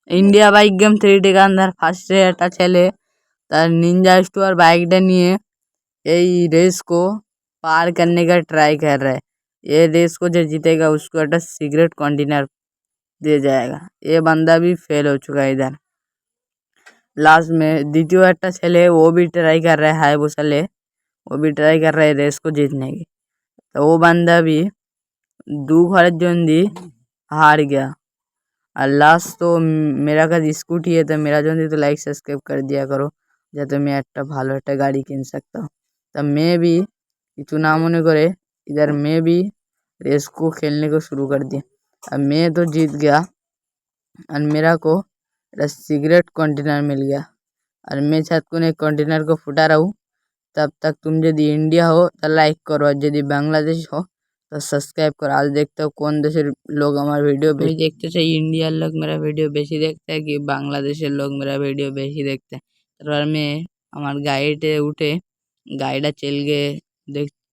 India bike game 3D का अंदर first একটা ছেলে তার निंजा स्टोर बाइक নিয়ে এই रेस को पार करने का ट्राई कर रहा है। ये रेस को जो जीतेगा उसको एक सिगरेट कंटेनर दिया जाएगा। ये बंदा भी फेल हो चुका है इधर। लास्ट में द्वितीय একটা ছেলে वो भी ट्राई कर रहा है हायाबुसा ले, वो भी ट्राई कर रहा है रेस को जीतने की। तो वो बंदा भी दो घरेর জন্য हार गया। और लास्ट तो मेरा का स्कूटी है, तो मेरा जल्दी तो लाइक सब्सक्राइब कर दिया करो যাতে मैं একটা ভালো একটা গাড়ি কিন सकता हूँ। तब मैं भी কিছু না মনে করে इधर मैं भी रेस को खेलने को शुरू कर दिया। अब मैं तो जीत गया और मेरा को सिगरेट कंटेनर मिल गया। और मैं छत को एक कंटेनर को फुटा रहा हूँ। तब तक तुम यदि इंडिया हो तो लाइक करो, और यदि बांग्लादेश हो तो सब्सक्राइब करो। आज देखते हो कौन देशेर लोग हमारे वीडियो बेশি देखते চাই। इंडियार लोग मेरा वीडियो बेশি देखते हैं कि बांग्लादेशेर लोग मेरा वीडियो बेশি देखते हैं। তারপর আমি আমার গাড়িতে উঠে গাড়িটা চলে গিয়ে দেখ